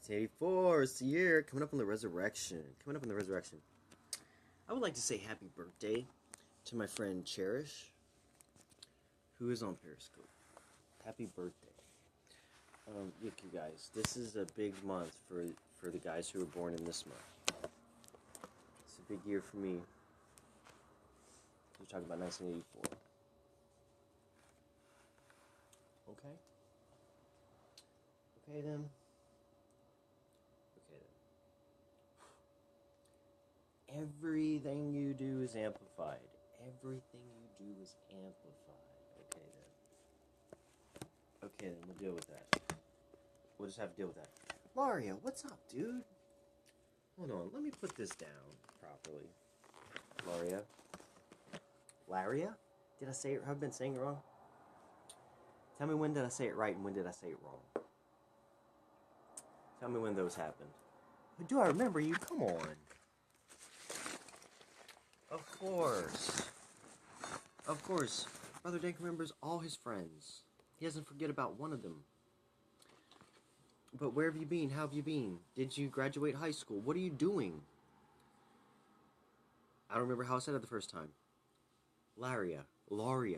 1984, it's the year coming up on the resurrection. I would like to say happy birthday to my friend Cherish, who is on Periscope. Happy birthday. Look, you guys, this is a big month for the guys who were born in this month. It's a big year for me. We're talking about 1984. Okay? Okay then. Everything you do is amplified. Everything you do is amplified. Okay then, we'll deal with that. We'll just have to deal with that. Mario, what's up, dude? Hold on, let me put this down properly. Laria? Did I say it? Have I been saying it wrong? Tell me when did I say it right and when did I say it wrong? Tell me when those happened. Do I remember you? Come on. Of course. Brother Dank remembers all his friends. He doesn't forget about one of them. But where have you been? How have you been? Did you graduate high school? What are you doing? I don't remember how I said it the first time. Laria. I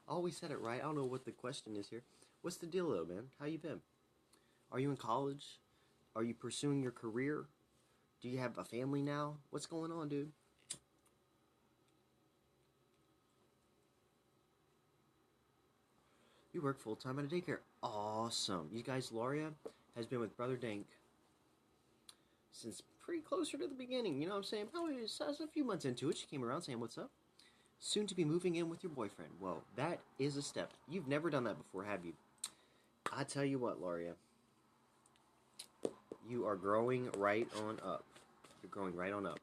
always said it right. I don't know what the question is here. What's the deal though, man? How you been? Are you in college? Are you pursuing your career? Do you have a family now? What's going on, dude? You work full-time at a daycare. Awesome. You guys, Laria has been with Brother Dank since pretty closer to the beginning. You know what I'm saying? Probably a few months into it, she came around saying, what's up? Soon to be moving in with your boyfriend. Well, that is a step. You've never done that before, have you? I tell you what, Laria. You are growing right on up. You're growing right on up.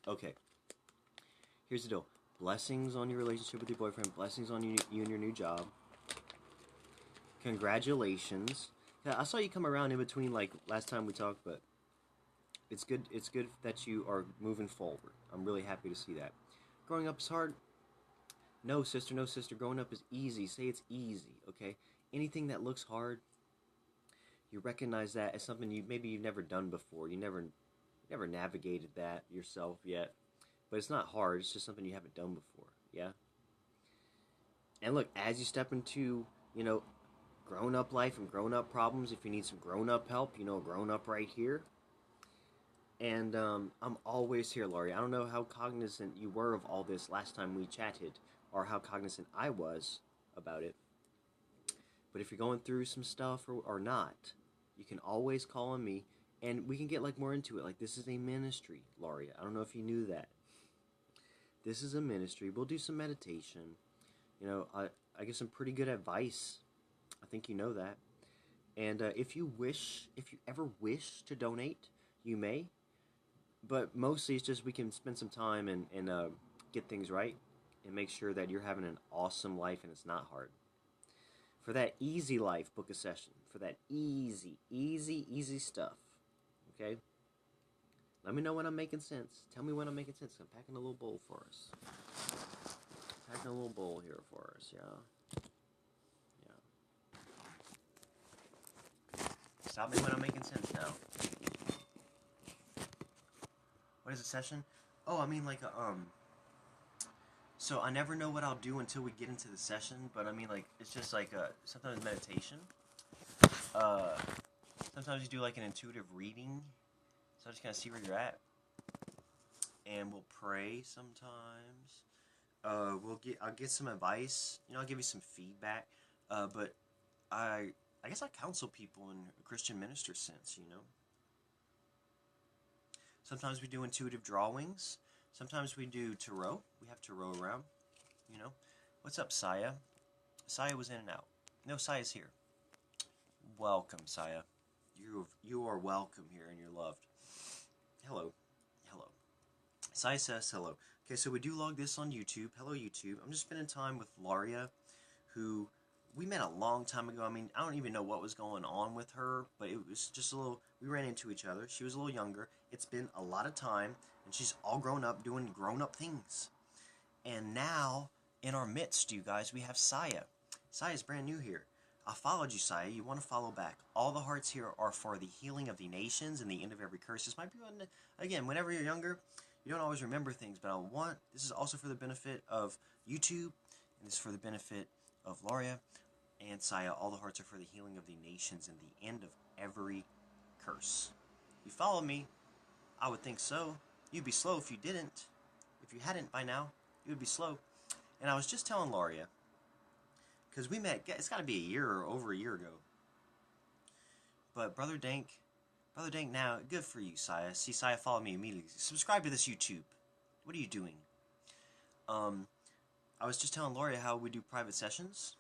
Okay. Here's the deal. Blessings on your relationship with your boyfriend. Blessings on you and your new job. Congratulations. I saw you come around in between, like, last time we talked, but it's good that you are moving forward. I'm really happy to see that. Growing up is hard. No, sister. Growing up is easy. Say it's easy, okay? Anything that looks hard, you recognize that as something you've never done before. You never navigated that yourself yet. But it's not hard. It's just something you haven't done before. Yeah? And look, as you step into, grown-up life and grown-up problems, if you need some grown-up help, grown-up right here. And I'm always here, Laurie. I don't know how cognizant you were of all this last time we chatted, or how cognizant I was about it. But if you're going through some stuff or not, you can always call on me, and we can get more into it. This is a ministry, Laurie. I don't know if you knew that. This is a ministry. We'll do some meditation. I get some pretty good advice. I think you know that. And if you ever wish to donate, you may. But mostly it's just we can spend some time and get things right and make sure that you're having an awesome life and it's not hard. For that easy life, book a session. For that easy stuff. Okay? Let me know when I'm making sense. Tell me when I'm making sense. I'm packing a little bowl for us. Packing a little bowl here for us, yeah. Stop me when I'm making sense now. What is a session? Oh, I mean so I never know what I'll do until we get into the session, but I mean it's just sometimes meditation. Sometimes you do an intuitive reading. So I just kind of see where you're at. And we'll pray sometimes. I'll get some advice. I'll give you some feedback. But I guess I counsel people in a Christian minister sense, Sometimes we do intuitive drawings. Sometimes we do tarot. We have tarot around, What's up, Saya? Saya was in and out. No, Saya's here. Welcome, Saya. You are welcome here and you're loved. Hello. Saya says hello. Okay, so we do log this on YouTube. Hello, YouTube. I'm just spending time with Laria, who we met a long time ago. I mean, I don't even know what was going on with her, but it was just we ran into each other. She was a little younger. It's been a lot of time, and she's all grown up doing grown-up things. And now In our midst, you guys, we have Saya. Saya's brand new here. I followed you, Saya. You want to follow back. All the hearts here are for the healing of the nations and the end of every curse. This might be one, again, whenever you're younger, you don't always remember things, but this is also for the benefit of YouTube, and this is for the benefit of Loria and Saya. All the hearts are for the healing of the nations and the end of every curse. You follow me? I would think so. You'd be slow if you didn't. If you hadn't by now, you would be slow. And I was just telling Loria, because we met, it's got to be a year or over a year ago. But Brother Dank now, good for you, Saya. See, Saya followed me immediately. Subscribe to this YouTube. What are you doing? I was just telling Loria how we do private sessions.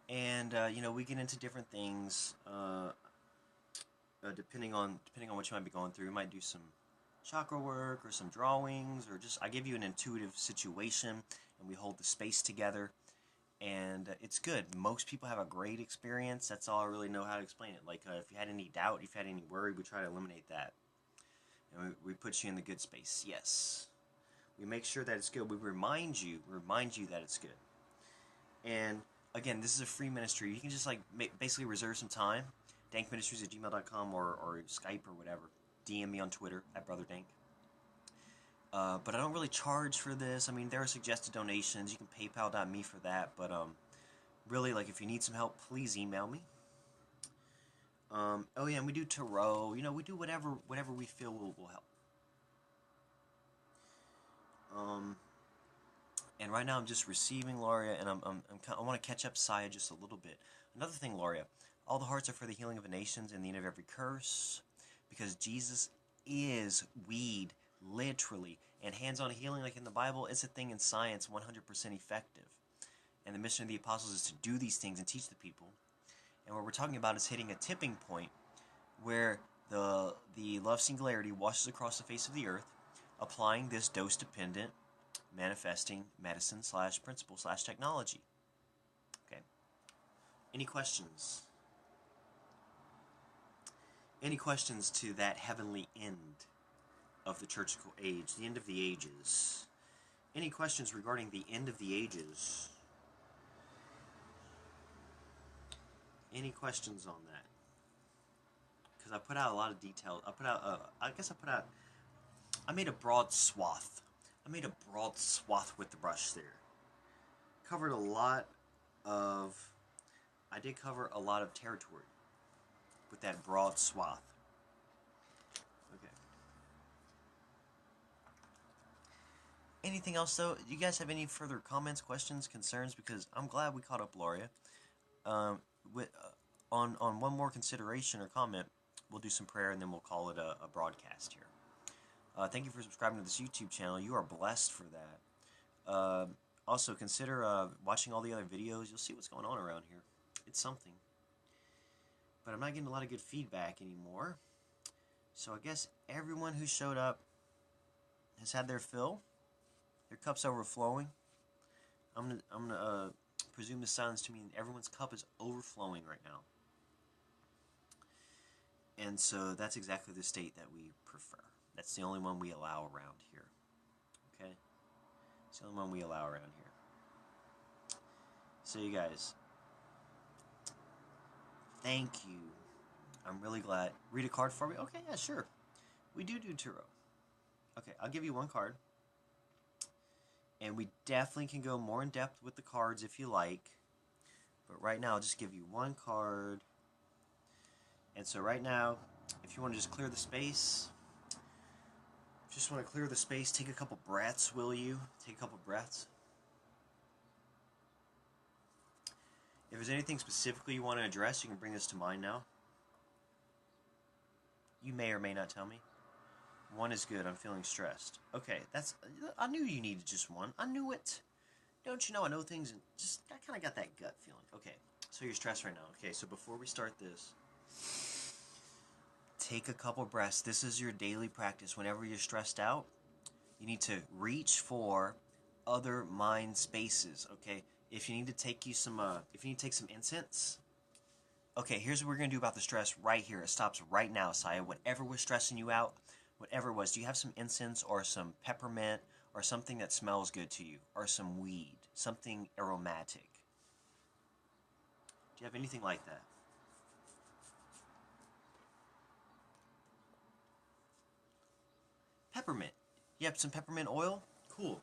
And, we get into different things, depending on what you might be going through. We might do some chakra work or some drawings, or just, I give you an intuitive situation, and we hold the space together. And it's good. Most people have a great experience. That's all I really know how to explain it. Like, if you had any doubt, if you had any worry, we try to eliminate that. And we put you in the good space. Yes. We make sure that it's good. We remind you that it's good. And, again, this is a free ministry. You can just, basically reserve some time. dankministries@gmail.com or Skype or whatever. DM me on Twitter @BrotherDank. But I don't really charge for this. I mean, there are suggested donations. You can PayPal.me for that. But really, if you need some help, please email me. Oh yeah, and we do tarot. We do whatever we feel will help. And right now I'm just receiving Loria, and I want to catch up Saya just a little bit. Another thing, Loria, all the hearts are for the healing of the nations and the end of every curse, because Jesus is weed. Literally. And hands-on healing, like in the Bible, it's a thing in science, 100% effective. And the mission of the apostles is to do these things and teach the people. And what we're talking about is hitting a tipping point where the love singularity washes across the face of the earth, applying this dose-dependent manifesting medicine / principle / technology. Okay. Any questions? Any questions to that heavenly end of the churchical age, the end of the ages? Any questions regarding the end of the ages? Any questions on that? Because I put out a lot of detail. I made a broad swath. I made a broad swath with the brush there. I did cover a lot of territory with that broad swath. Anything else, though? You guys have any further comments, questions, concerns? Because I'm glad we caught up, Loria. On one more consideration or comment, we'll do some prayer, and then we'll call it a broadcast here. Thank you for subscribing to this YouTube channel. You are blessed for that. Also, consider watching all the other videos. You'll see what's going on around here. It's something. But I'm not getting a lot of good feedback anymore. So I guess everyone who showed up has had their fill. Their cup's overflowing. I'm gonna presume this silence to mean everyone's cup is overflowing right now. And so that's exactly the state that we prefer. That's the only one we allow around here. Okay? It's the only one we allow around here. So you guys, thank you. I'm really glad. Read a card for me? Okay, yeah, sure. We do tarot. Okay, I'll give you one card. And we definitely can go more in depth with the cards if you like. But right now, I'll just give you one card. And so right now, if you want to just clear the space, take a couple breaths, will you? Take a couple breaths. If there's anything specifically you want to address, you can bring this to mind now. You may or may not tell me. One is good. I'm feeling stressed. Okay, I knew you needed just one. I knew it. Don't you know I know things, and I kind of got that gut feeling. Okay, so you're stressed right now. Okay, so before we start this, take a couple breaths. This is your daily practice. Whenever you're stressed out, you need to reach for other mind spaces. Okay, if you need to take some incense. Okay, here's what we're gonna do about the stress right here. It stops right now, Saya. Whatever was stressing you out. Whatever it was, do you have some incense or some peppermint or something that smells good to you, or some weed? something aromatic. Do you have anything like that? Peppermint. You have some peppermint oil? Cool.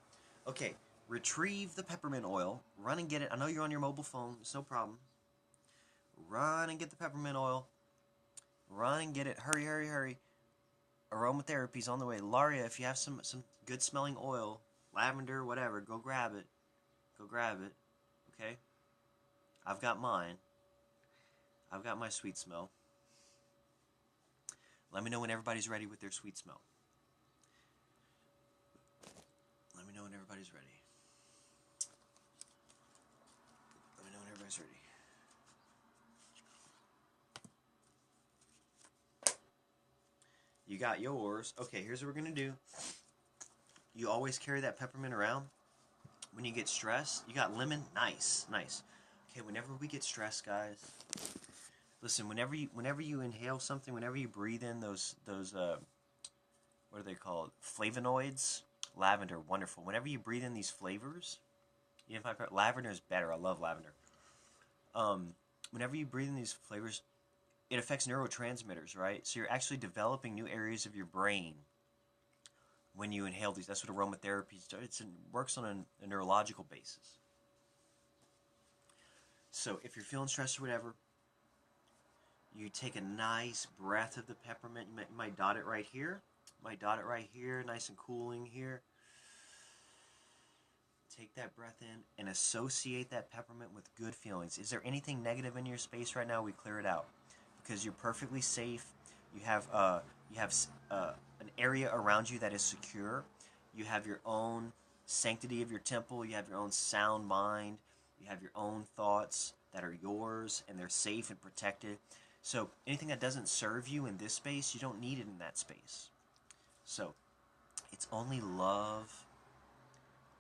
Okay, retrieve the peppermint oil. Run and get it. I know you're on your mobile phone. It's no problem. Run and get the peppermint oil. Run and get it. Hurry, hurry, hurry. Aromatherapy's on the way. Laria, if you have some good smelling oil, lavender, whatever, go grab it. Go grab it. Okay? I've got mine. I've got my sweet smell. Let me know when everybody's ready with their sweet smell. Let me know when everybody's ready. Let me know when everybody's ready. You got yours. Okay, here's what we're going to do. You always carry that peppermint around. When you get stressed, you got lemon. Nice, nice. Okay, whenever we get stressed, guys, listen, whenever you inhale something, whenever you breathe in those what are they called? Flavonoids. Lavender, wonderful. Whenever you breathe in these flavors, lavender is better. I love lavender. Whenever you breathe in these flavors, it affects neurotransmitters, right? So you're actually developing new areas of your brain when you inhale these. That's what aromatherapy does. It works on a neurological basis. So if you're feeling stressed or whatever, you take a nice breath of the peppermint. You might dot it right here. Nice and cooling here. Take that breath in and associate that peppermint with good feelings. Is there anything negative in your space right now? We clear it out because you're perfectly safe. You have an area around you that is secure. You have your own sanctity of your temple. You have your own sound mind. You have your own thoughts that are yours, and they're safe and protected. So anything that doesn't serve you in this space, you don't need it in that space. So it's only love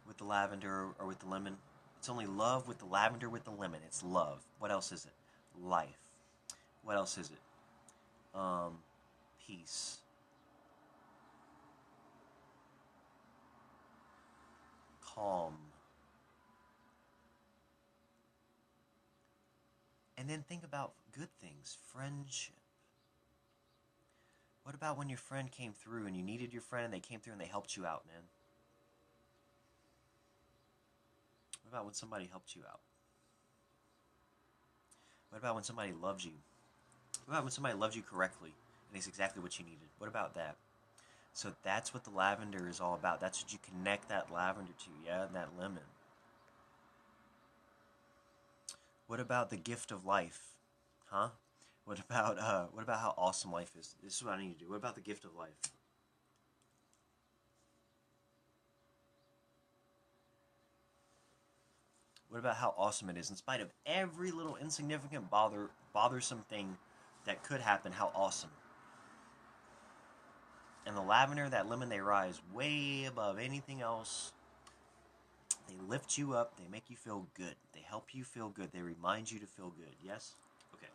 with the lavender or with the lemon. It's only love with the lavender with the lemon. It's love. What else is it? Life. What else is it? Peace. Calm. And then think about good things. Friendship. What about when your friend came through and you needed your friend and they came through and they helped you out, man? What about when somebody helped you out? What about when somebody loved you? What about when somebody loved you correctly and it's exactly what you needed? What about that? So that's what the lavender is all about. That's what you connect that lavender to, yeah, that lemon. What about the gift of life? Huh? What about how awesome life is? This is what I need to do. What about the gift of life? What about how awesome it is? In spite of every little insignificant bothersome thing that could happen, how awesome. And the lavender, that lemon, they rise way above anything else. They lift you up. They make you feel good. They help you feel good. They remind you to feel good. Yes? Okay.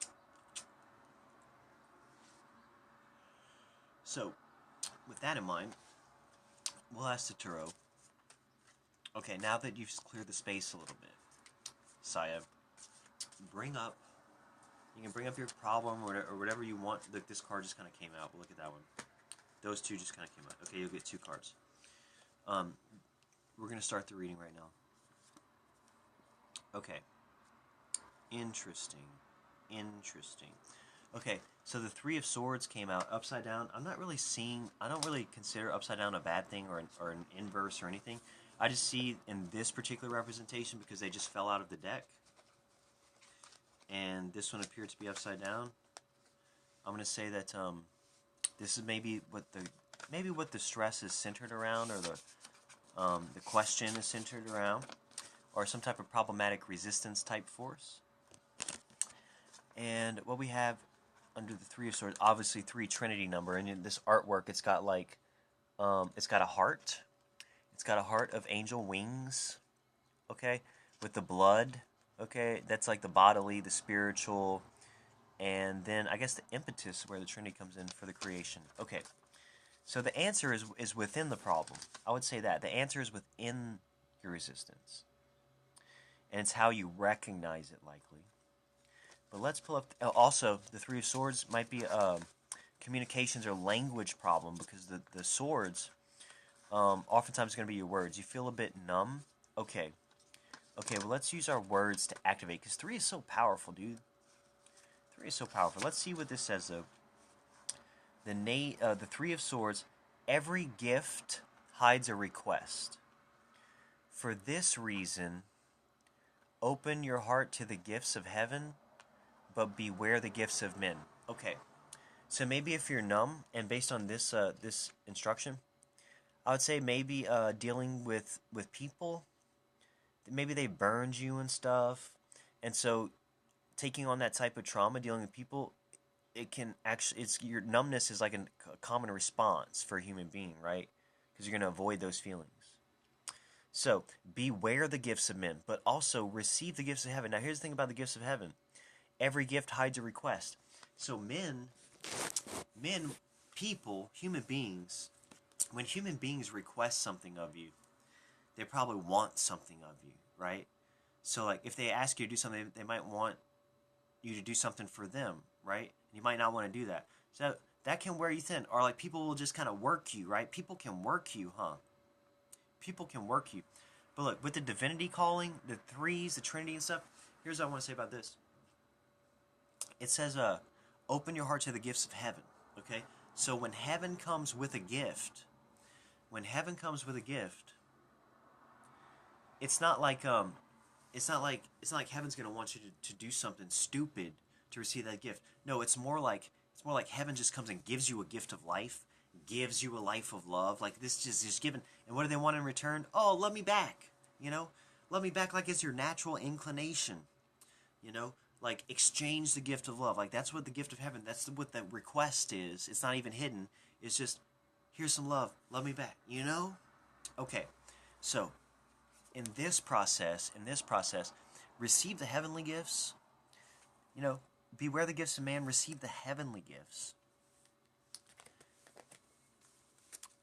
So, with that in mind, we'll ask the Turo. Okay, now that you've cleared the space a little bit, Saya, you can bring up your problem or whatever you want. Look, this card just kind of came out. But look at that one. Those two just kind of came out. Okay, you'll get 2 cards. We're going to start the reading right now. Okay. Interesting. Okay, so the 3 of Swords came out upside down. I don't really consider upside down a bad thing or an inverse or anything. I just see in this particular representation, because they just fell out of the deck, and this one appeared to be upside down, I'm going to say that this is maybe what the stress is centered around, or the question is centered around, or some type of problematic resistance type force. And what we have under the 3 of Swords, obviously 3 Trinity number, and in this artwork, it's got like, it's got a heart. It's got a heart of angel wings, okay, with the blood, okay. That's like the bodily, the spiritual, and then I guess the impetus where the Trinity comes in for the creation. Okay, so the answer is within the problem. I would say that the answer is within your resistance. and it's how you recognize it, likely. But let's pull up. Also, the Three of Swords might be a communications or language problem, because the swords oftentimes going to be your words. You feel a bit numb. Okay. Okay, well, let's use our words to activate, because 3 is so powerful, dude. 3 is so powerful. Let's see what this says, though. The Three of Swords. Every gift hides a request. For this reason, open your heart to the gifts of heaven, but beware the gifts of men. Okay, so maybe if you're numb, and based on this this instruction, I would say maybe dealing with people. Maybe they burned you and stuff, and so taking on that type of trauma, dealing with people, it can actually, it's, your numbness is like a common response for a human being, right? Because you're going to avoid those feelings. So beware the gifts of men, but also receive the gifts of heaven. Now here's the thing about the gifts of heaven: every gift hides a request. So men, people, human beings, when human beings request something of you, they probably want something of you, right? So like if they ask you to do something, they might want you to do something for them, right? You might not want to do that. So that can wear you thin. Or like people will just kind of work you, right? People can work you, huh? People can work you. But look, with the divinity calling, the threes, the Trinity and stuff, here's what I want to say about this. It says, open your heart to the gifts of heaven, okay? So when heaven comes with a gift, it's not like heaven's gonna want you to do something stupid to receive that gift. No, it's more like heaven just comes and gives you a gift of life, gives you a life of love. Like this just given. And what do they want in return? Oh, love me back. You know, love me back like it's your natural inclination. You know, like exchange the gift of love. Like that's what the gift of heaven. That's what the request is. It's not even hidden. It's just, here's some love. Love me back. You know. Okay, so in this process, receive the heavenly gifts. You know, beware the gifts of man, receive the heavenly gifts.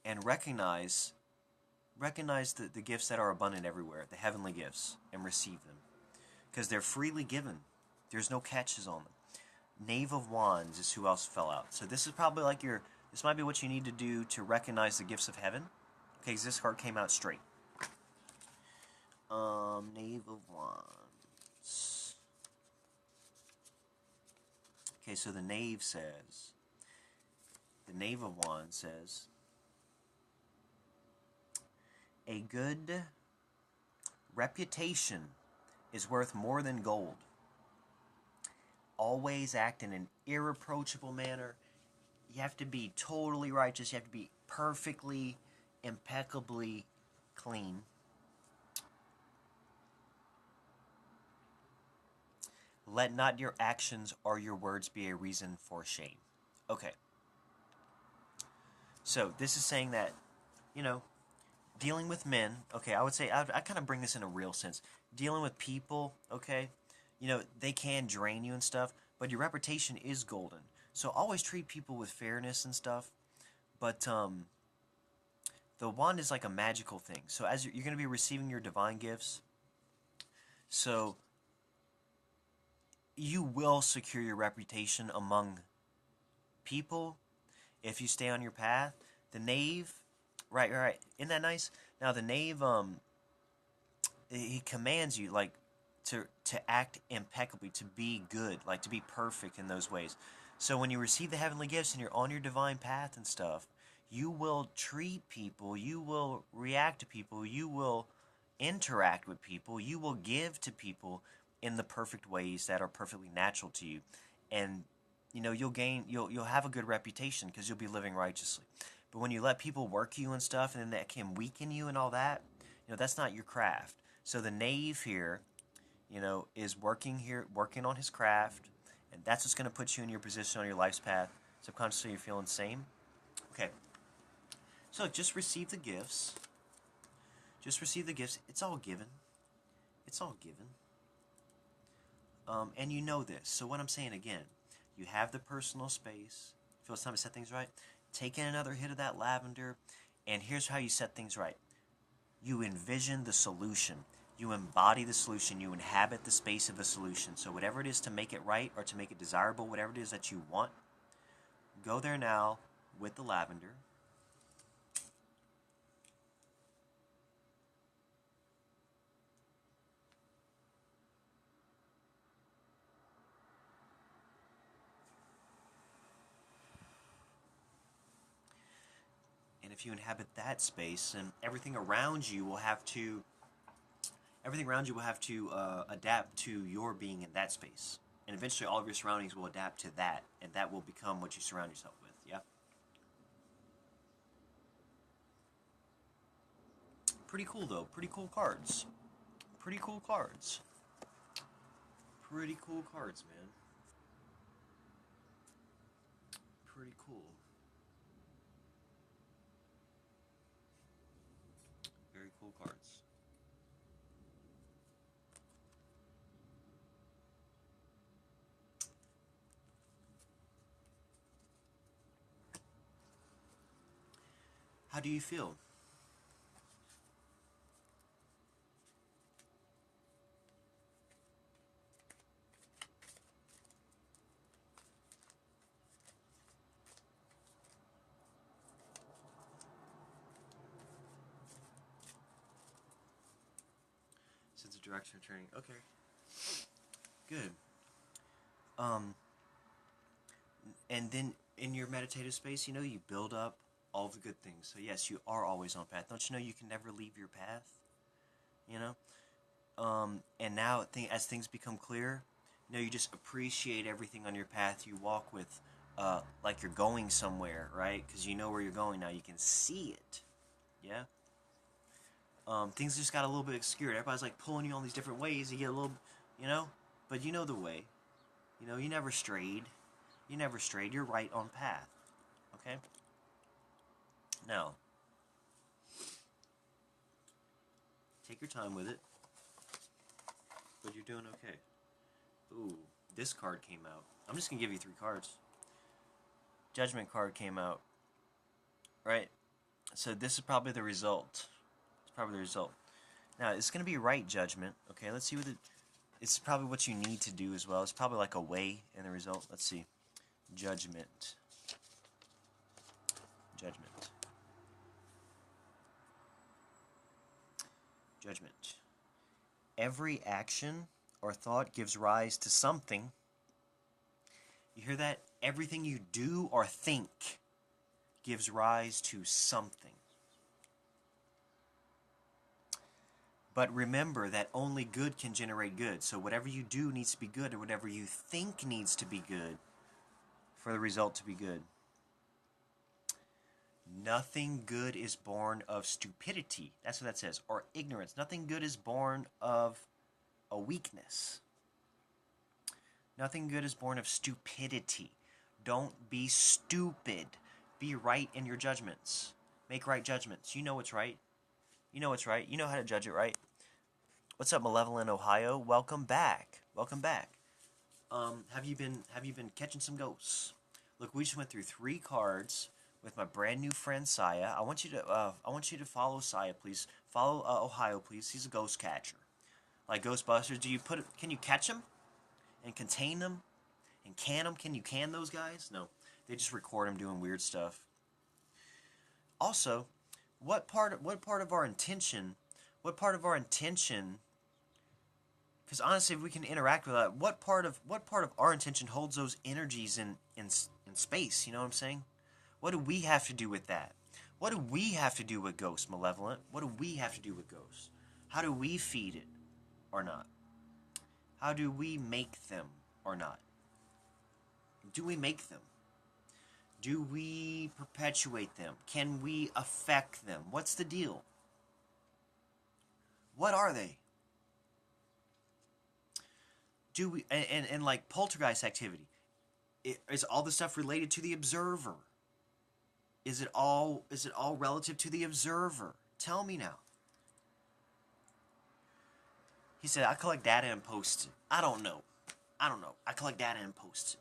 And recognize the gifts that are abundant everywhere, the heavenly gifts, and receive them. Because they're freely given. There's no catches on them. Knave of Wands is who else fell out. So this is probably like this might be what you need to do to recognize the gifts of heaven. Okay, because this card came out straight. Knave of Wands. Okay, so the Knave of Wands says, a good reputation is worth more than gold. Always act in an irreproachable manner. You have to be totally righteous. You have to be perfectly, impeccably clean. Let not your actions or your words be a reason for shame. Okay. So this is saying that, you know, dealing with men, okay, I would say, I kind of bring this in a real sense. Dealing with people, okay, you know, they can drain you and stuff, but your reputation is golden. So always treat people with fairness and stuff. But the wand is like a magical thing. So as you're going to be receiving your divine gifts, so you will secure your reputation among people if you stay on your path. The Knave, right. Isn't that nice? Now the Knave, he commands you like to act impeccably, to be good, like to be perfect in those ways. So when you receive the heavenly gifts and you're on your divine path and stuff, you will treat people, you will react to people, you will interact with people, you will give to people in the perfect ways that are perfectly natural to you. And you know, you'll have a good reputation because you'll be living righteously. But when you let people work you and stuff, and then that can weaken you and all that, you know, that's not your craft. So the Knave here, you know, is working on his craft, and that's what's going to put you in your position on your life's path. Subconsciously, you're feeling sane. Okay. So just receive the gifts. Just receive the gifts. It's all given. It's all given. And you know this. So what I'm saying again, you have the personal space. Feel it's time to set things right. Take in another hit of that lavender, and here's how you set things right. You envision the solution. You embody the solution. You inhabit the space of the solution. So whatever it is to make it right or to make it desirable, whatever it is that you want, go there now with the lavender. And if you inhabit that space, and everything around you will have to adapt to your being in that space. And eventually all of your surroundings will adapt to that, and that will become what you surround yourself with. Yeah? Pretty cool, though. Pretty cool cards. Pretty cool cards. Pretty cool cards, man. Pretty cool. Very cool cards. How do you feel? Sense of direction returning. Okay. Good. And then in your meditative space, you build up all the good things. So yes, you are always on path. Don't you know you can never leave your path? You know? And now as things become clear, you just appreciate everything on your path. You walk with, like you're going somewhere, right? Because you know where you're going now. You can see it. Yeah? Things just got a little bit obscured. Everybody's like pulling you on these different ways. You get a little, but you know the way. You never strayed. You never strayed. You're right on path. Okay? Now, take your time with it. But you're doing okay. Ooh, this card came out. I'm just going to give you 3 cards. Judgment card came out. Right? So this is probably the result. It's probably the result. Now, it's going to be right judgment. Okay, let's see what it's probably what you need to do as well. It's probably like a way in the result. Let's see. Judgment. Judgment. Judgment. Every action or thought gives rise to something. You hear that? Everything you do or think gives rise to something. But remember that only good can generate good. So whatever you do needs to be good, or whatever you think needs to be good for the result to be good. Nothing good is born of stupidity. That's what that says. Or ignorance. Nothing good is born of a weakness. Nothing good is born of stupidity. Don't be stupid. Be right in your judgments. Make right judgments. You know what's right. You know what's right. You know how to judge it right. What's up, Malevolent Ohio? Welcome back. Welcome back. Have you been catching some ghosts? Look, we just went through 3 cards with my brand new friend Saya. I want you to follow Saya, please. Follow Ohio, please. He's a ghost catcher. Like Ghostbusters, can you catch them and contain them and can them? Can you can those guys? No, they just record them doing weird stuff. Also, what part of our intention? Because honestly, if we can interact with that, what part of our intention holds those energies in space? You know what I'm saying? What do we have to do with that? What do we have to do with ghosts, Malevolent? What do we have to do with ghosts? How do we feed it or not? How do we make them or not? Do we make them? Do we perpetuate them? Can we affect them? What's the deal? What are they? Do we and like poltergeist activity? Is all the stuff related to the observer? Is it all relative to the observer? Tell me now. He said, I collect data and post it. I don't know. I collect data and post it.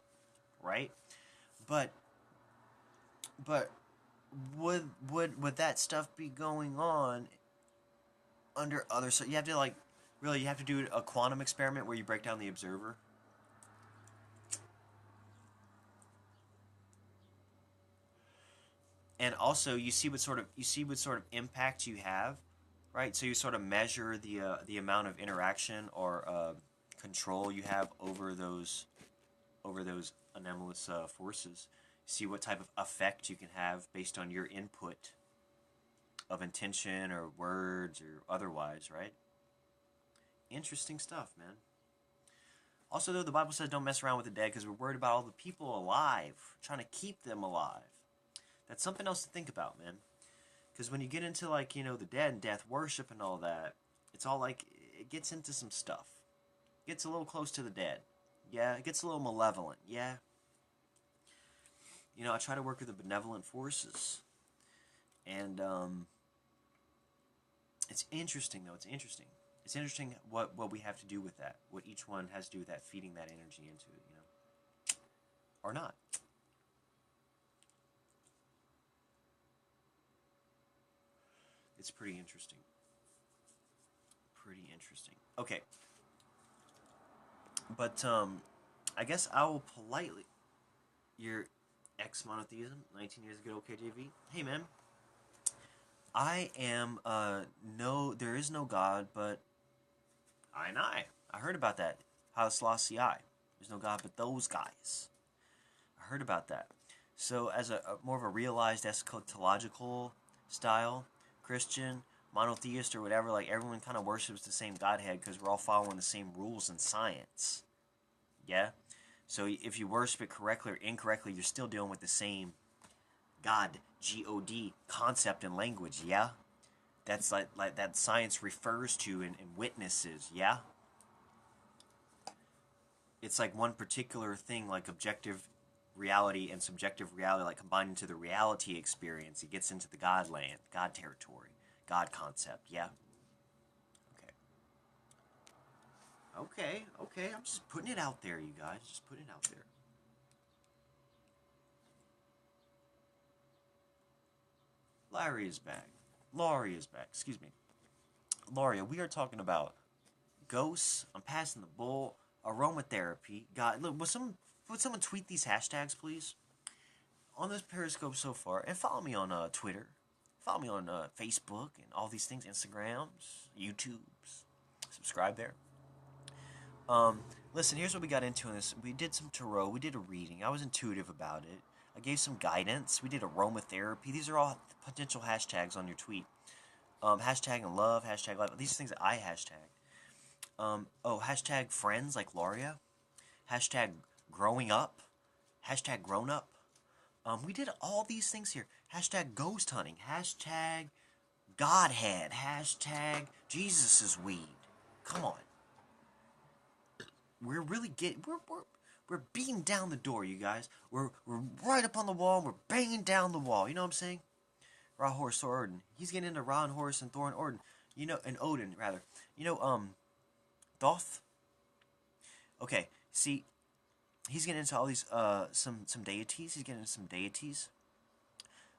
Right? But would that stuff be going on under other, so you have to like Really, you have to do a quantum experiment where you break down the observer. And also you see what sort of impact you have, right? So you sort of measure the amount of interaction or control you have over those anomalous forces. See what type of effect you can have based on your input of intention or words or otherwise, right? Interesting stuff, man. Also, though, the Bible says don't mess around with the dead because we're worried about all the people alive, trying to keep them alive. That's something else to think about, man. Because when you get into, like, the dead and death worship and all that, it's all like, it gets into some stuff. It gets a little close to the dead. Yeah, it gets a little malevolent. Yeah. I try to work with the benevolent forces. And, it's interesting, though. It's interesting. It's interesting what we have to do with that. What each one has to do with that, feeding that energy into it, Or not. It's pretty interesting. Pretty interesting. Okay. But, I guess I will politely... Your ex-monotheism, 19 years ago, OKJV. Hey, man. I am, there is no God, but I and I. I heard about that. Haile Selassie. There's no God but those guys. I heard about that. So, as a more of a realized eschatological style Christian, monotheist, or whatever, like everyone kind of worships the same Godhead because we're all following the same rules in science. Yeah? So, if you worship it correctly or incorrectly, you're still dealing with the same God, G-O-D, concept and language, yeah? That's like that science refers to and witnesses, yeah? It's like one particular thing, like objective reality and subjective reality, like combined into the reality experience. It gets into the God land, God territory, God concept, yeah? Okay. Okay. I'm just putting it out there, you guys. Just putting it out there. Larry is back. Laurie is back. Excuse me. Lauria, we are talking about ghosts. I'm passing the bull. Aromatherapy. God, look, would someone tweet these hashtags, please? On this Periscope so far, and follow me on Twitter, follow me on Facebook and all these things, Instagrams, YouTubes. Subscribe there. Um, Listen, here's what we got into in this. We did some tarot. We did a reading. I was intuitive about it. I gave some guidance. We did aromatherapy. These are all potential hashtags on your tweet. Hashtag and love, hashtag love. These are things that I hashtag. Hashtag friends like Loria. Hashtag growing up. Hashtag grown up. We did all these things here. Hashtag ghost hunting. Hashtag Godhead. Hashtag Jesus is weed. Come on. We're really getting we're beating down the door, you guys. We're right up on the wall. We're banging down the wall. You know what I'm saying? Ra Horse Thor Odin. He's getting into Ron Horse and Thor and Odin. And Odin rather. Thoth. Okay, see, he's getting into all these some deities. He's getting into some deities.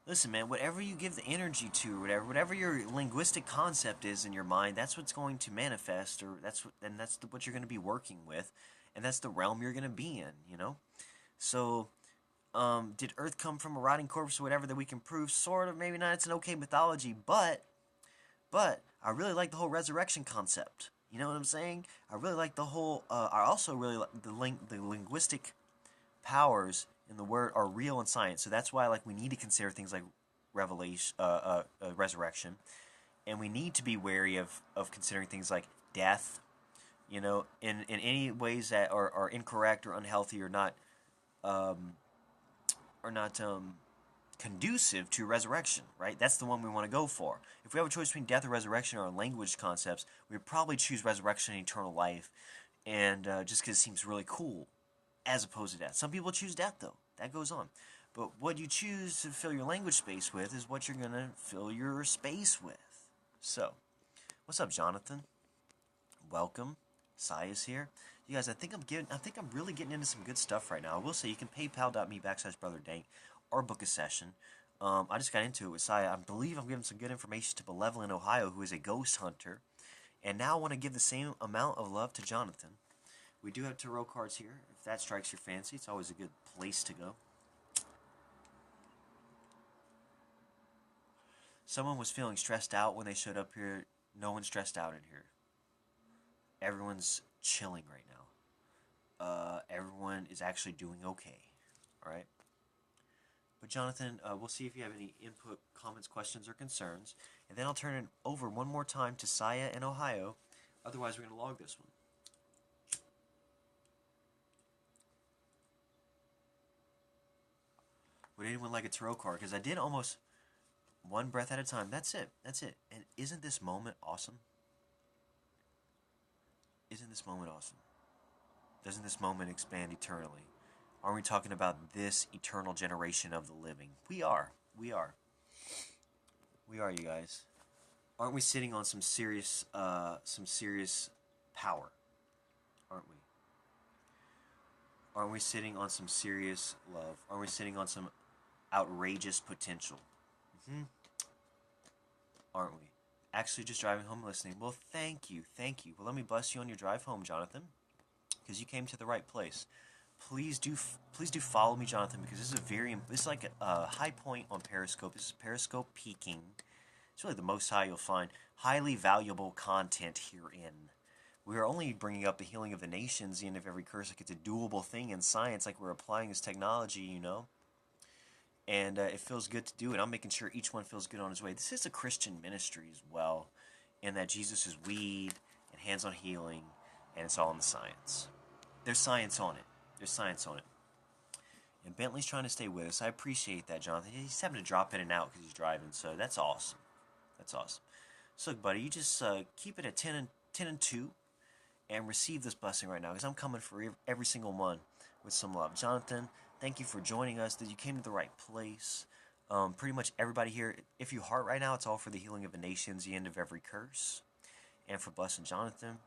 Listen, man, whatever you give the energy to, or whatever your linguistic concept is in your mind, that's what's going to manifest, or that's what you're going to be working with, and that's the realm you're going to be in. So, did Earth come from a rotting corpse or whatever that we can prove? Sort of, maybe not. It's an okay mythology, but I really like the whole resurrection concept. You know what I'm saying? I really like the whole. I also really like the linguistic powers in the word are real in science. So that's why we need to consider things like resurrection, and we need to be wary of considering things like death. In any ways that are incorrect or unhealthy or not conducive to resurrection, right? That's the one we want to go for. If we have a choice between death or resurrection or language concepts, we would probably choose resurrection and eternal life, and just because it seems really cool, as opposed to death. Some people choose death, though. That goes on. But what you choose to fill your language space with is what you're going to fill your space with. So, what's up, Jonathan? Welcome. Sia's here. You guys, I think I'm really getting into some good stuff right now. I will say you can paypal.me/brotherdank or book a session. I just got into it with Saya. I believe I'm giving some good information to Malevolent Ohio, who is a ghost hunter And now I want to give the same amount of love to Jonathan. We do have tarot cards here. If that strikes your fancy, it's always a good place to go. Someone was feeling stressed out when they showed up here. No one's stressed out in here. Everyone's chilling right now. Everyone is actually doing okay. All right. But Jonathan, we'll see if you have any input, comments, questions, or concerns. And then I'll turn it over one more time to Saya in Ohio. Otherwise, we're going to log this one. Would anyone like a tarot card? Because I did almost one breath at a time. That's it. That's it. And isn't this moment awesome? Isn't this moment awesome? Doesn't this moment expand eternally? Aren't we talking about this eternal generation of the living? We are. We are. We are, you guys. Aren't we sitting on some serious power? Aren't we? Aren't we sitting on some serious love? Aren't we sitting on some outrageous potential? Aren't we? Actually, just driving home listening. Well, thank you. Thank you. Well, let me bless you on your drive home, Jonathan, because you came to the right place. Please do follow me, Jonathan, because this is like a high point on Periscope. This is Periscope peaking. It's really the most high you'll find. Highly valuable content herein. We are only bringing up the healing of the nations, the end of every curse. Like it's a doable thing in science, like we're applying this technology, you know. And it feels good to do it. I'm making sure each one feels good on his way. This is a Christian ministry as well, in that Jesus is weed and hands-on healing, and it's all in the science. There's science on it. There's science on it. And Bentley's trying to stay with us. I appreciate that, Jonathan. He's having to drop in and out because he's driving, so that's awesome. That's awesome. So, look, buddy, you just keep it at 10 and 2 and receive this blessing right now, because I'm coming for every single one with some love. Jonathan, thank you for joining us. That you came to the right place. Pretty much everybody here, if you heart right now, it's all for the healing of the nations, the end of every curse, and for blessing Jonathan.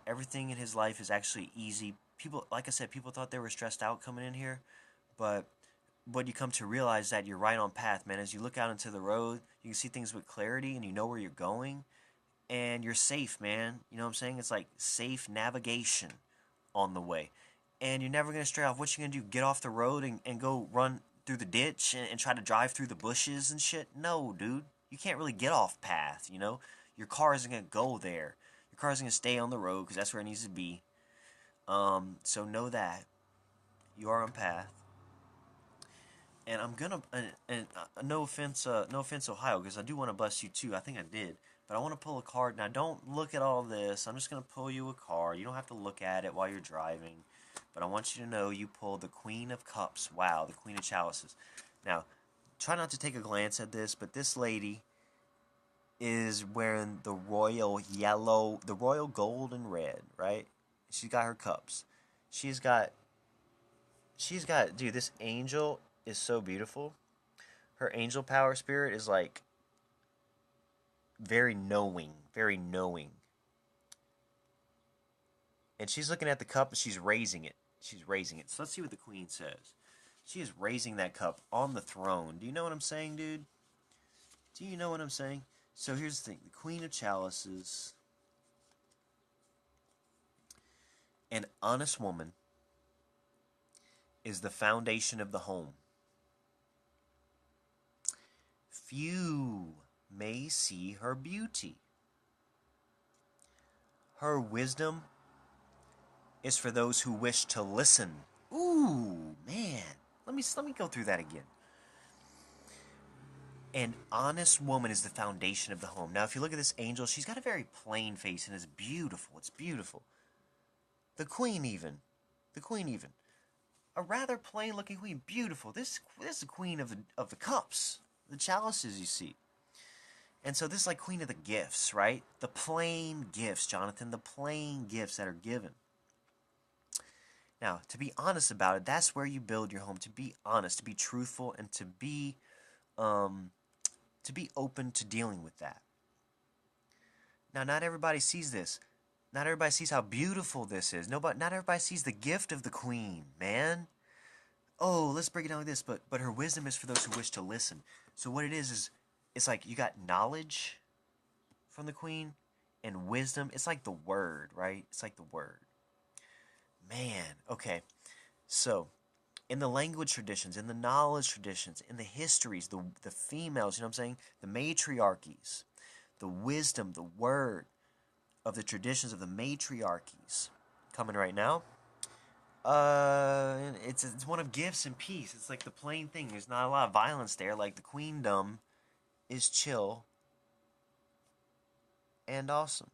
Everything in his life is actually easy. People, like I said, people thought they were stressed out coming in here, but you come to realize that you're right on path, man. As you look out into the road, you can see things with clarity, and you know where you're going, and you're safe, man. You know what I'm saying? It's like safe navigation on the way, and you're never going to stray off. What you going to do, get off the road and go run through the ditch and try to drive through the bushes and shit? No, dude. You can't really get off path, you know? Your car isn't going to go there. Your car isn't going to stay on the road because that's where it needs to be. So know that you are on path, and I'm gonna no offense, Ohio, because I do want to bless you too. I think I did, but I want to pull a card. Now, don't look at all this. I'm just gonna pull you a card. You don't have to look at it while you're driving, but I want you to know you pulled the Queen of Cups. Wow, the Queen of Chalices. Now, try not to take a glance at this, but this lady is wearing the royal yellow, the royal gold and red, right? She's got her cups. She's got, dude, this angel is so beautiful. Her angel power spirit is like very knowing, very knowing. And she's looking at the cup and she's raising it. She's raising it. So let's see what the queen says. She is raising that cup on the throne. Do you know what I'm saying, dude? Do you know what I'm saying? So here's the thing. The Queen of Chalices. An honest woman is the foundation of the home. Few may see her beauty. Her wisdom is for those who wish to listen. Ooh, man. Let me go through that again. An honest woman is the foundation of the home. Now, if you look at this angel, she's got a very plain face, and it's beautiful. It's beautiful. The queen even. A rather plain-looking queen. Beautiful. This is the queen of the cups. The chalices, you see. And so this is like queen of the gifts, right? The plain gifts, Jonathan. The plain gifts that are given. Now, to be honest about it, that's where you build your home. To be honest, to be truthful, and to be open to dealing with that. Now, not everybody sees this. Not everybody sees how beautiful this is. Not everybody sees the gift of the queen, man. Oh, let's break it down like this. But her wisdom is for those who wish to listen. So what it is it's like you got knowledge from the queen, and wisdom. It's like the word, right? It's like the word. Man, okay. So, in the language traditions, in the knowledge traditions, in the histories, the females, you know what I'm saying? The matriarchies, the wisdom, the word of the traditions of the matriarchies coming right now. It's one of gifts and peace. It's like the plain thing. There's not a lot of violence there. Like the queendom is chill and awesome.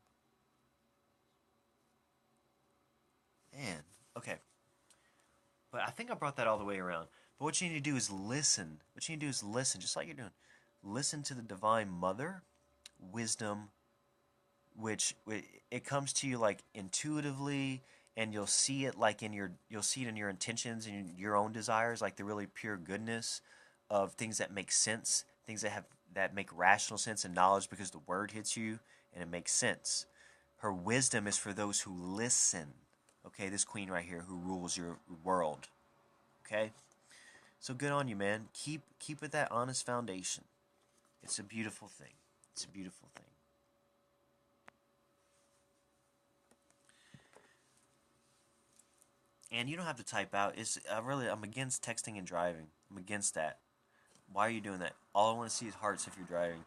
Man, okay. But I think I brought that all the way around. But what you need to do is listen. What you need to do is listen, just like you're doing. Listen to the Divine Mother, wisdom, which it comes to you like intuitively, and you'll see it like you'll see it in your intentions and your own desires, like the really pure goodness of things that make sense, things that make rational sense and knowledge because the word hits you and it makes sense. Her wisdom is for those who listen. Okay, this queen right here who rules your world. Okay? So good on you, man. Keep with that honest foundation. It's a beautiful thing. It's a beautiful thing. And you don't have to type out. I'm against texting and driving. I'm against that. Why are you doing that? All I want to see is hearts if you're driving.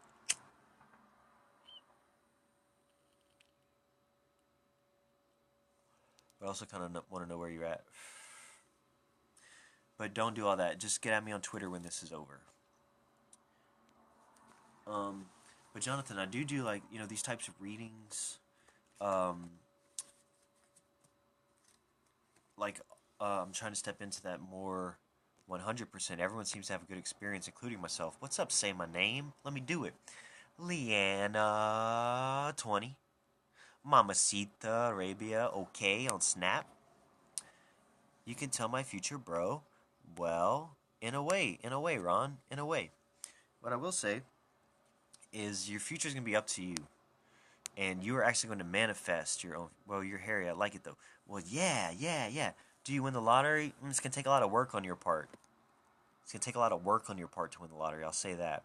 But I also kind of want to know where you're at. But don't do all that. Just get at me on Twitter when this is over. But Jonathan, I do like these types of readings. Like I'm trying to step into that more 100%. Everyone seems to have a good experience, including myself. What's up? Say my name. Let me do it. Leanna 20. Mamacita Arabia okay on Snap. You can tell my future bro. Well, in a way, Ron, in a way. What I will say is your future is going to be up to you. And you are actually going to manifest your own. Well, you're hairy. I like it, though. Well, yeah. Do you win the lottery? It's going to take a lot of work on your part. It's going to take a lot of work on your part to win the lottery. I'll say that.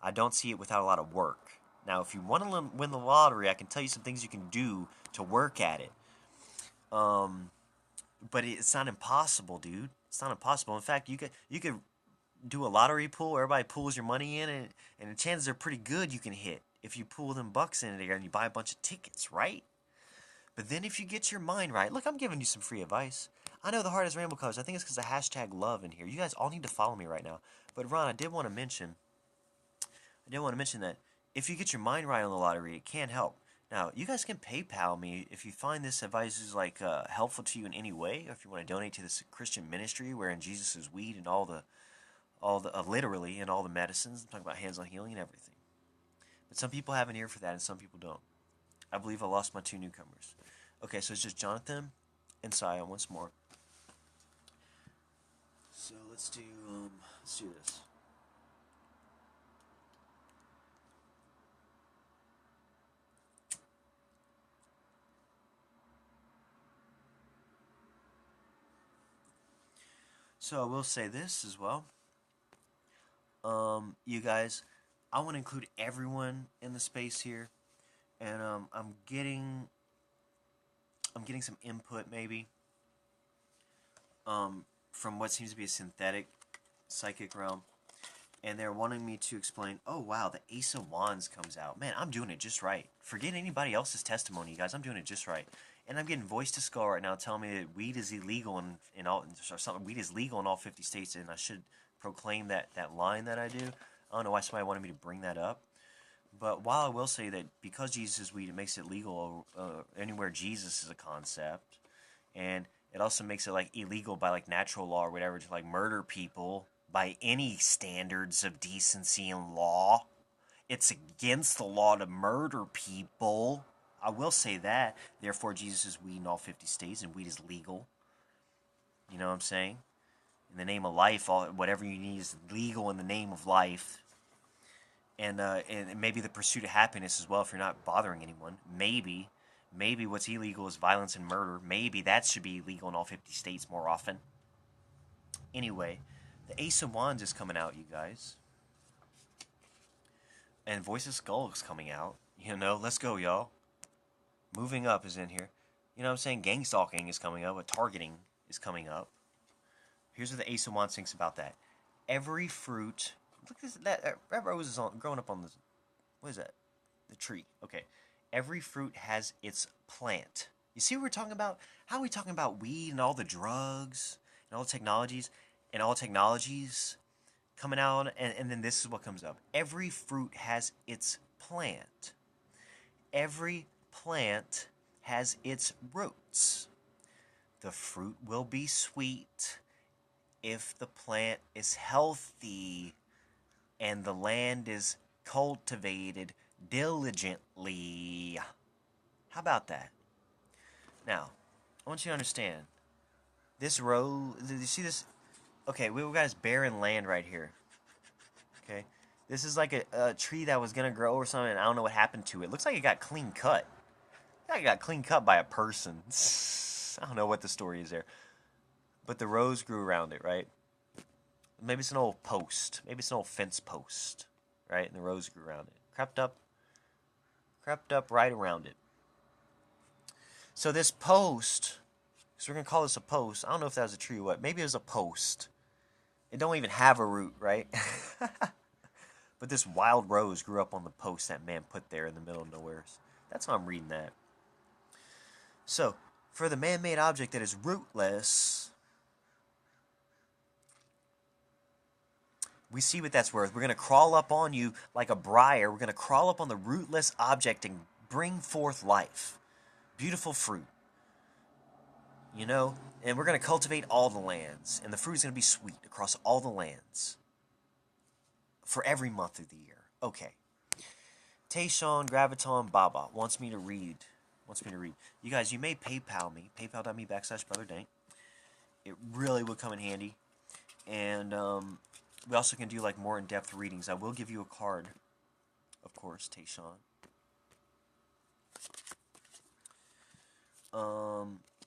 I don't see it without a lot of work. Now, if you want to win the lottery, I can tell you some things you can do to work at it. But it's not impossible, dude. It's not impossible. In fact, you could do a lottery pool. Everybody pulls your money in, and the chances are pretty good you can hit if you pull them bucks in there and you buy a bunch of tickets, right? But then if you get your mind right, look, I'm giving you some free advice. I know the heart is rainbow colors. I think it's because of hashtag love in here. You guys all need to follow me right now. But Ron, I did want to mention that if you get your mind right on the lottery, it can help. Now, you guys can PayPal me if you find this advice is like helpful to you in any way, or if you want to donate to this Christian ministry wherein Jesus is weed and all the literally and all the medicines. I'm talking about hands-on healing and everything. But some people have an ear for that, and some people don't. I believe I lost my two newcomers. Okay, so it's just Jonathan and Saya once more. So let's do this. So I will say this as well. You guys, I want to include everyone in the space here, and I'm getting some input maybe from what seems to be a synthetic psychic realm, and they're wanting me to explain. Oh wow, the Ace of Wands comes out. Man, I'm doing it just right. Forget anybody else's testimony, you guys. I'm doing it just right. And I'm getting voice to skull right now telling me that weed is illegal in all or something. Weed is legal in all 50 states, and I should proclaim that line that I do. I don't know why somebody wanted me to bring that up. But while I will say that because Jesus is weed, it makes it legal anywhere Jesus is a concept, and it also makes it like illegal by like natural law or whatever to like murder people by any standards of decency and law. It's against the law to murder people. I will say that. Therefore, Jesus is weed in all 50 states, and weed is legal. You know what I'm saying? In the name of life, whatever you need is legal in the name of life. And maybe the pursuit of happiness as well if you're not bothering anyone. Maybe what's illegal is violence and murder. Maybe that should be illegal in all 50 states more often. Anyway, the Ace of Wands is coming out, you guys. And Voice of Skull is coming out. You know, let's go, y'all. Moving up is in here. You know what I'm saying? Gang stalking is coming up. Targeting is coming up. Here's what the Ace of Wands thinks about that. Every fruit. Look at this. That rose is growing up on the. What is that? The tree. Okay. Every fruit has its plant. You see what we're talking about? How are we talking about weed and all the drugs and all the technologies coming out, and then this is what comes up. Every fruit has its plant. Every plant has its roots. The fruit will be sweet if the plant is healthy and the land is cultivated diligently. How about that? Now, I want you to understand this row. You see this? Okay, we've got this barren land right here. Okay, this is like a tree that was gonna grow or something. And I don't know what happened to it. Looks like it got clean cut. It got clean cut by a person. I don't know what the story is there, but the rose grew around it, right? Maybe it's an old post. Maybe it's an old fence post, right? And the rose grew around it. Crept up right around it. So this post, because we're going to call this a post. I don't know if that was a tree or what. Maybe it was a post. It don't even have a root, right? But this wild rose grew up on the post that man put there in the middle of nowhere. That's how I'm reading that. So, for the man-made object that is rootless, we see what that's worth. We're going to crawl up on you like a briar. We're going to crawl up on the rootless object and bring forth life. Beautiful fruit. You know? And we're going to cultivate all the lands. And the fruit is going to be sweet across all the lands. For every month of the year. Okay. Tayshawn Graviton Baba wants me to read. You guys, you may PayPal me. PayPal.me/Brother Dank. It really would come in handy. And we also can do like more in-depth readings. I will give you a card, of course, Tayshawn.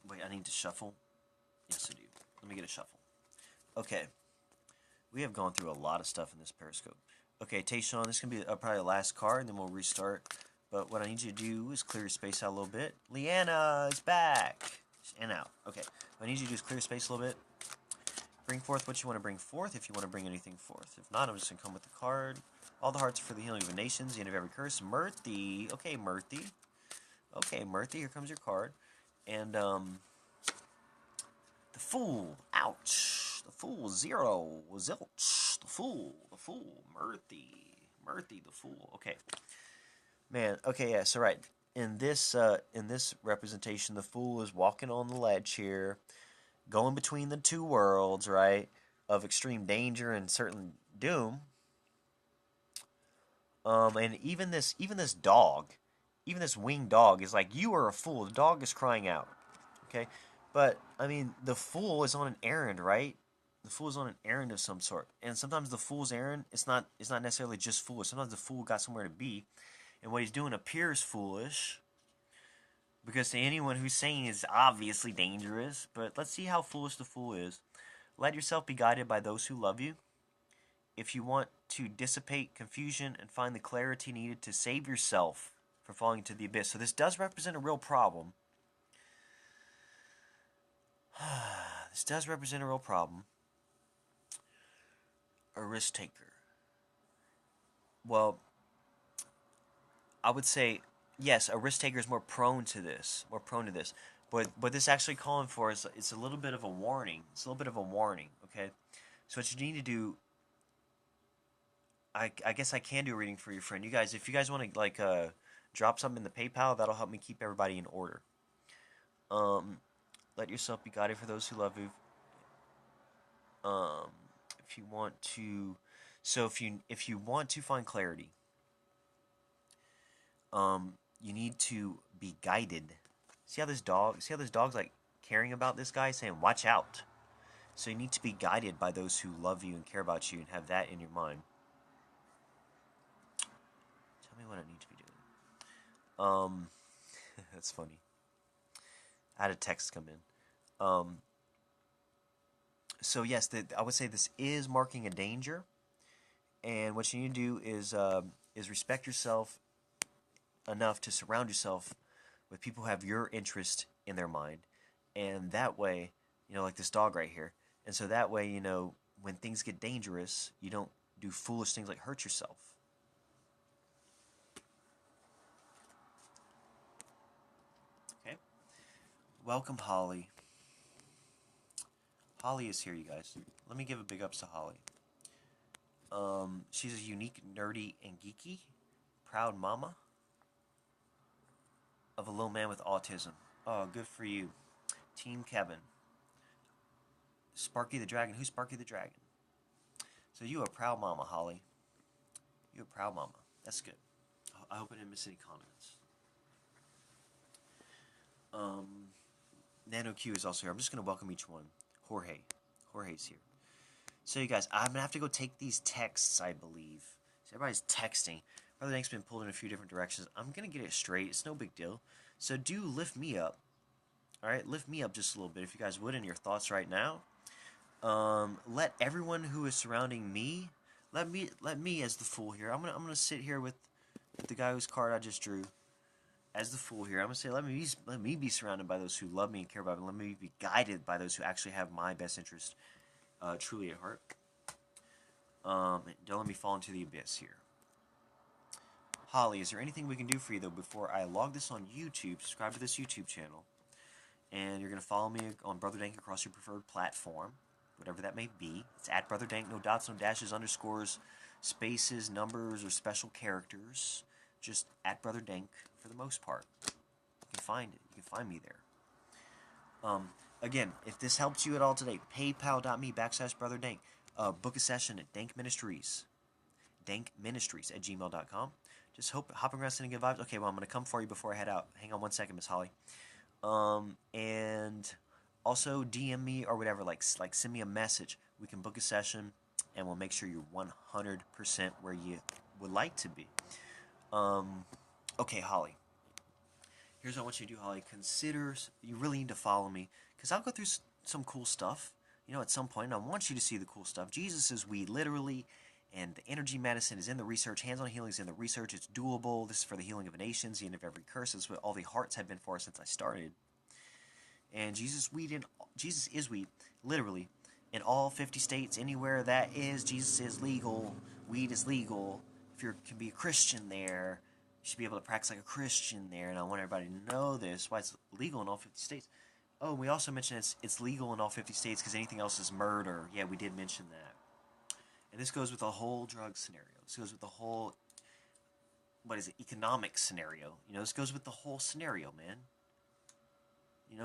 Wait, I need to shuffle. Yes, I do. Let me get a shuffle. Okay. We have gone through a lot of stuff in this Periscope. Okay, Tayshawn, this is going to be probably the last card, and then we'll restart. But what I need you to do is clear your space out a little bit. Leanna is back. And out. Okay. What I need you to do is clear space a little bit. Bring forth what you want to bring forth, if you want to bring anything forth. If not, I'm just going to come with the card. All the hearts are for the healing of the nations, the end of every curse. Murthy. Okay, Murthy. Okay, Murthy, here comes your card. And, the Fool. Ouch. The Fool. 0. Zilch. The Fool. Murthy, the Fool. Okay. Man, okay, yeah, so right. In this representation, the Fool is walking on the ledge here, going between the two worlds, right, of extreme danger and certain doom. And even this dog, even this winged dog is like, you are a fool. The dog is crying out, okay? But, I mean, the Fool is on an errand, right? The Fool is on an errand of some sort. And sometimes the Fool's errand, it's not necessarily just foolish. Sometimes the Fool got somewhere to be. And what he's doing appears foolish, because to anyone who's saying it's obviously dangerous. But let's see how foolish the Fool is. Let yourself be guided by those who love you. If you want to dissipate confusion and find the clarity needed to save yourself from falling into the abyss. So this does represent a real problem. This does represent a real problem. A risk taker. Well, I would say, yes, a risk taker is more prone to this. But what this actually calling for is it's a little bit of a warning. Okay? So what you need to do, I guess I can do a reading for your friend. You guys, if you guys want to, like, drop something in the PayPal, that'll help me keep everybody in order. Let yourself be guided for those who love you. If you want to... So if you want to find clarity... you need to be guided. See how this dog's like caring about this guy, saying, watch out. So you need to be guided by those who love you and care about you and have that in your mind. Tell me what I need to be doing. That's funny. I had a text come in. So yes, I would say this is marking a danger. And what you need to do is respect yourself enough to surround yourself with people who have your interest in their mind. And that way, like this dog right here. And so that way, when things get dangerous, you don't do foolish things like hurt yourself. Okay. Welcome, Holly. Holly is here, you guys. Let me give a big ups to Holly. She's a unique, nerdy, and geeky, proud mama of a little man with autism. Oh, good for you. Team Kevin. Sparky the Dragon. Who's Sparky the Dragon? So you a proud mama, Holly. You a proud mama. That's good. I hope I didn't miss any comments. Nano Q is also here. I'm just going to welcome each one. Jorge's here. So you guys, I'm going to have to go take these texts, I believe. So everybody's texting. Brother Dank's been pulled in a few different directions. I'm going to get it straight. It's no big deal. So do lift me up. Alright, lift me up just a little bit if you guys would in your thoughts right now. Let everyone who is surrounding me, let me as the fool here. I'm gonna sit here with the guy whose card I just drew as the fool here. I'm gonna say let me be surrounded by those who love me and care about me. Let me be guided by those who actually have my best interest truly at heart. Don't let me fall into the abyss here. Holly, is there anything we can do for you though before I log this on YouTube? Subscribe to this YouTube channel, and you're gonna follow me on Brother Dank across your preferred platform, whatever that may be. It's at Brother Dank, no dots, no dashes, underscores, spaces, numbers, or special characters. Just at Brother Dank for the most part. You can find it. You can find me there. Again, if this helps you at all today, paypal.me/Brother Dank. Book a session at dankministries. dankministries@gmail.com. Just hopping around sending good vibes. Okay, well, I'm going to come for you before I head out. Hang on one second, Miss Holly. And also DM me or whatever, like send me a message. We can book a session, and we'll make sure you're 100% where you would like to be. Okay, Holly. Here's what I want you to do, Holly. Consider, you really need to follow me, because I'll go through some cool stuff, at some point, and I want you to see the cool stuff. Jesus is weed, literally, and the energy medicine is in the research. Hands-on healing is in the research. It's doable. This is for the healing of the nations, the end of every curse. This is what all the hearts have been for since I started. And Jesus is weed, literally, in all 50 states, anywhere that is, Jesus is legal. Weed is legal. If you can be a Christian there, you should be able to practice like a Christian there. And I want everybody to know this, why it's legal in all 50 states. Oh, we also mentioned it's legal in all 50 states because anything else is murder. Yeah, we did mention that. And this goes with the whole drug scenario. This goes with the whole, economic scenario. This goes with the whole scenario, man.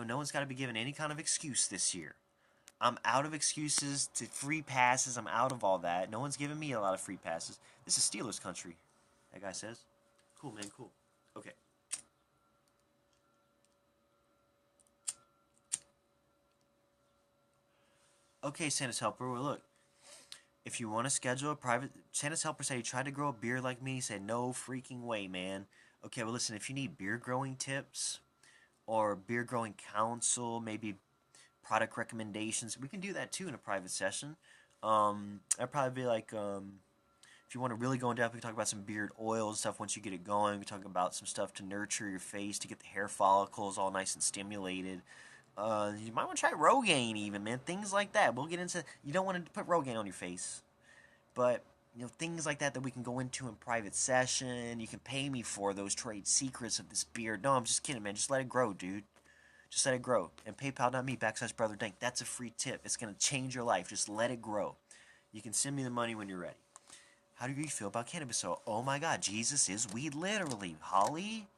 No one's got to be given any kind of excuse this year. I'm out of excuses to free passes. I'm out of all that. No one's giving me a lot of free passes. This is Steelers country, that guy says. Cool, man, cool. Okay. Okay, Santa's Helper, well, look. If you want to schedule a private... Santa's Helper said he tried to grow a beard like me. He said, no freaking way, man. Okay, well, listen, if you need beard growing tips or beard growing counsel, maybe product recommendations, we can do that, too, in a private session. I'd probably be like... if you want to really go in depth, we can talk about some beard oil and stuff once you get it going. We can talk about some stuff to nurture your face, to get the hair follicles all nice and stimulated. You might want to try Rogaine even, man. Things like that. We'll get into... You don't want to put Rogaine on your face. But, things like that we can go into in private session. You can pay me for those trade secrets of this beard. No, I'm just kidding, man. Just let it grow, dude. Just let it grow. And paypal.me/Brother Dank. That's a free tip. It's going to change your life. Just let it grow. You can send me the money when you're ready. How do you feel about cannabis oil? Oh my God, Jesus is weed, literally. Holly?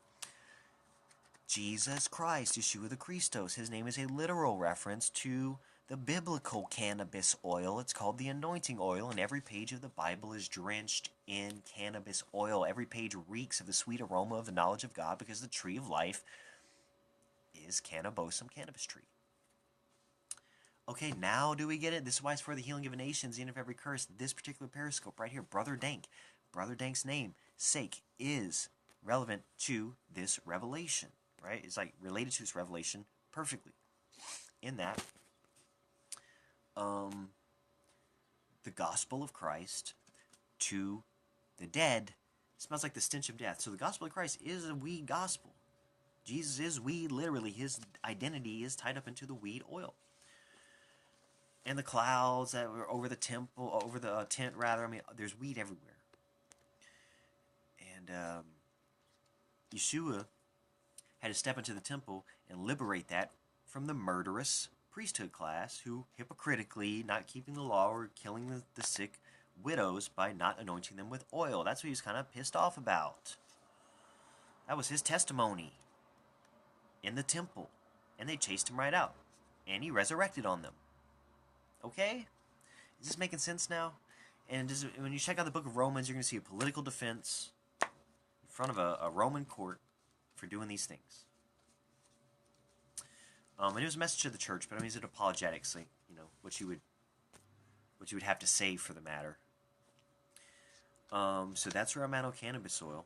Jesus Christ, Yeshua the Christos. His name is a literal reference to the biblical cannabis oil. It's called the anointing oil, and every page of the Bible is drenched in cannabis oil. Every page reeks of the sweet aroma of the knowledge of God, because the tree of life is cannabosum cannabis tree. Okay, now do we get it? This is why it's for the healing of the nations, the end of every curse. This particular Periscope right here, Brother Dank. Brother Dank's name, sake, is relevant to this revelation, right? It's like related to this revelation perfectly. In that, the gospel of Christ to the dead smells like the stench of death. So the gospel of Christ is a weed gospel. Jesus is weed, literally. His identity is tied up into the weed oil. And the clouds that were over the temple, over the tent, rather. I mean, there's weed everywhere. And Yeshua had to step into the temple and liberate that from the murderous priesthood class who hypocritically not keeping the law or killing the sick widows by not anointing them with oil. That's what he was kind of pissed off about. That was his testimony in the temple. And they chased him right out. And he resurrected on them. Okay? Is this making sense now? And when you check out the book of Romans, you're going to see a political defense in front of a Roman court for doing these things. And it was a message to the church, but I mean, is it apologetics, like, you know, what you would have to say for the matter. So that's where I'm at on cannabis oil.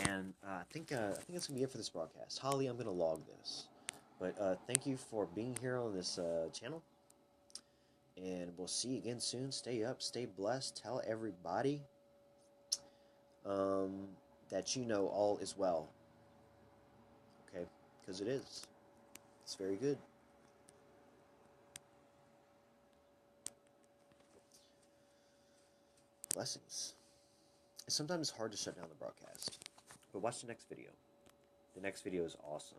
And I think that's gonna be it for this broadcast. Holly, I'm gonna log this. But thank you for being here on this channel. And we'll see you again soon. Stay up, stay blessed. Tell everybody that you know all is well. Okay? Because it is. It's very good. Blessings. Sometimes it's hard to shut down the broadcast. But watch the next video. The next video is awesome.